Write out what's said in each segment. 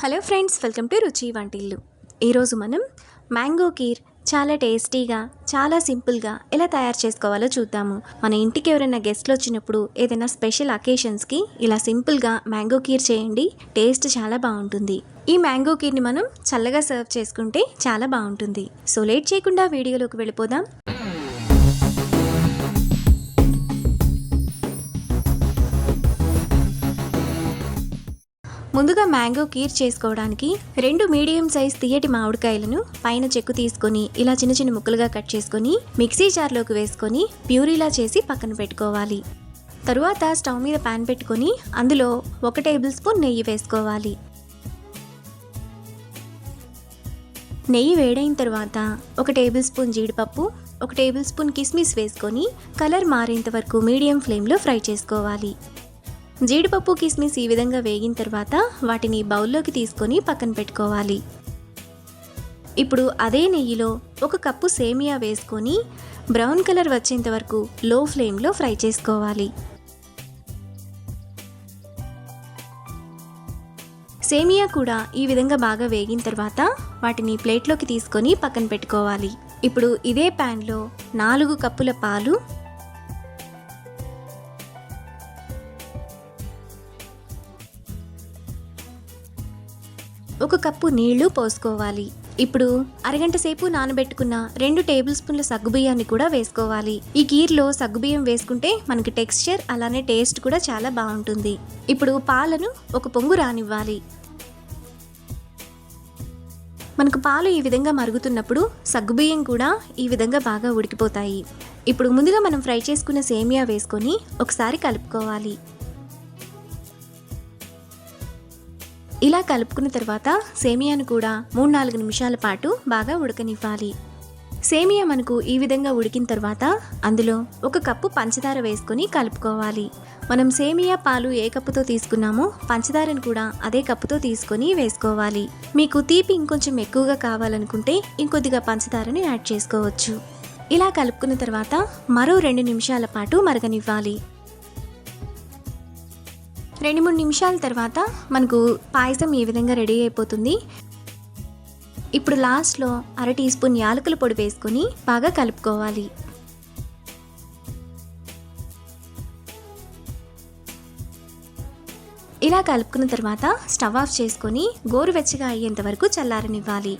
Hello friends, welcome to రుచి వంటిల్లు. ఈరోజు మనం మ్యాంగో కీర్ చాలా టేస్టీగా, చాలా సింపుల్గా ఎలా తయారు చేసుకోవాలో చూద్దాము. మన ఇంటికి ఎవరైనా గెస్ట్లు వచ్చినప్పుడు ఏదైనా స్పెషల్ అకేషన్స్కి ఇలా సింపుల్గా మ్యాంగో కీర్ చేయండి. టేస్ట్ చాలా బాగుంటుంది. ఈ మ్యాంగో కీర్ని మనం చల్లగా సర్వ్ చేసుకుంటే చాలా బాగుంటుంది. సో లేట్ చేయకుండా వీడియోలోకి వెళ్ళిపోదాం. ముందుగా మ్యాంగో కీర్ చేసుకోవడానికి 2 మీడియం సైజ్ తీయటి మామిడికాయలను పైన చెక్కు తీసుకొని ఇలా చిన్న చిన్న ముక్కలుగా కట్ చేసుకొని మిక్సీ జార్లోకి వేసుకొని ప్యూరీలా చేసి పక్కన పెట్టుకోవాలి. తరువాత స్టవ్ మీద పాన్ పెట్టుకొని అందులో 1 టేబుల్ స్పూన్ నెయ్యి వేసుకోవాలి. నెయ్యి వేడైన తర్వాత 1 టేబుల్ స్పూన్ జీడిపప్పు, 1 టేబుల్ స్పూన్ కిస్మిస్ వేసుకొని కలర్ మారేంత వరకు మీడియం ఫ్లేమ్లో ఫ్రై చేసుకోవాలి. జీడిపప్పు కిస్మిస్ ఈ విధంగా వేగిన తర్వాత వాటిని బౌల్లోకి తీసుకొని పక్కన పెట్టుకోవాలి. ఇప్పుడు అదే నెయ్యిలో 1 కప్పు సేమియా వేసుకొని బ్రౌన్ కలర్ వచ్చేంత వరకు లో ఫ్లేమ్లో ఫ్రై చేసుకోవాలి. సేమియా కూడా ఈ విధంగా బాగా వేగిన తర్వాత వాటిని ప్లేట్లోకి తీసుకొని పక్కన పెట్టుకోవాలి. ఇప్పుడు ఇదే ప్యాన్లో 4 కప్పుల పాలు, 1 కప్పు నీళ్లు పోసుకోవాలి. ఇప్పుడు అరగంట సేపు నానబెట్టుకున్న 2 టేబుల్ స్పూన్ల సగ్గుబియ్యాన్ని కూడా వేసుకోవాలి. ఈ కీర్లో సగ్గుబియ్యం వేసుకుంటే మనకి టెక్స్చర్ అలానే టేస్ట్ కూడా చాలా బాగుంటుంది. ఇప్పుడు పాలను 1 పొంగు రానివ్వాలి. మనకు పాలు ఈ విధంగా మరుగుతున్నప్పుడు సగ్గుబియ్యం కూడా ఈ విధంగా బాగా ఉడికిపోతాయి. ఇప్పుడు ముందుగా మనం ఫ్రై చేసుకున్న సేమియా వేసుకొని ఒకసారి కలుపుకోవాలి. ఇలా కలుపుకున్న తర్వాత సేమియాను కూడా 3-4 నిమిషాల పాటు బాగా ఉడకనివ్వాలి. సేమియా మనకు ఈ విధంగా ఉడికిన తర్వాత అందులో 1 కప్పు పంచదార వేసుకొని కలుపుకోవాలి. మనం సేమియా పాలు ఏ కప్పుతో తీసుకున్నామో పంచదారను కూడా అదే కప్పుతో తీసుకొని వేసుకోవాలి. మీకు తీపి ఇంకొంచెం ఎక్కువగా కావాలనుకుంటే ఇంకొద్దిగా పంచదారను యాడ్ చేసుకోవచ్చు. ఇలా కలుపుకున్న తర్వాత మరో 2 నిమిషాల పాటు మరగనివ్వాలి. 2-3 నిమిషాల తర్వాత మనకు పాయసం ఈ విధంగా రెడీ అయిపోతుంది. ఇప్పుడు లాస్ట్లో 1/2 టీ స్పూన్ యాలకుల పొడి వేసుకొని బాగా కలుపుకోవాలి. ఇలా కలుపుకున్న తర్వాత స్టవ్ ఆఫ్ చేసుకొని గోరువెచ్చగా అయ్యేంత వరకు చల్లారనివ్వాలి.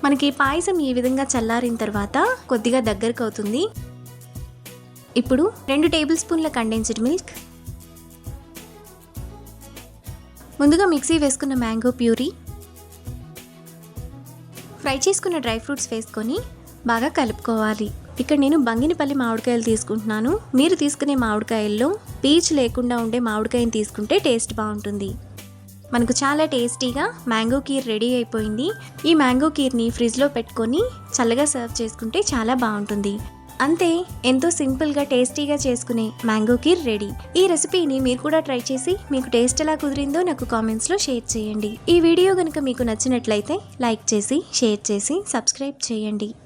మనకి పాయసం ఈ విధంగా చల్లారిన తర్వాత కొద్దిగా దగ్గరకు అవుతుంది. ఇప్పుడు 2 టేబుల్ స్పూన్ల కండెన్స్డ్ మిల్క్, ముందుగా మిక్సీ వేసుకున్న మ్యాంగో ప్యూరీ, ఫ్రై చేసుకున్న డ్రై ఫ్రూట్స్ వేసుకొని బాగా కలుపుకోవాలి. ఇక్కడ నేను బంగినపల్లి మామిడికాయలు తీసుకుంటున్నాను. మీరు తీసుకునే మామిడికాయల్లో పీచు లేకుండా ఉండే మామిడికాయని తీసుకుంటే టేస్ట్ బాగుంటుంది. మనకు చాలా టేస్టీగా మ్యాంగో కీర్ రెడీ అయిపోయింది. ఈ మ్యాంగో కీర్ని ఫ్రిడ్జ్లో పెట్టుకొని చల్లగా సర్వ్ చేసుకుంటే చాలా బాగుంటుంది. అంతే, ఎంతో సింపుల్గా టేస్టీగా చేసుకునే మ్యాంగో కీర్ రెడీ. ఈ రెసిపీని మీరు కూడా ట్రై చేసి మీకు టేస్ట్ ఎలా కుదిరిందో నాకు కామెంట్స్లో షేర్ చేయండి. ఈ వీడియో కనుక మీకు నచ్చినట్లయితే లైక్ చేసి, షేర్ చేసి, సబ్స్క్రైబ్ చేయండి.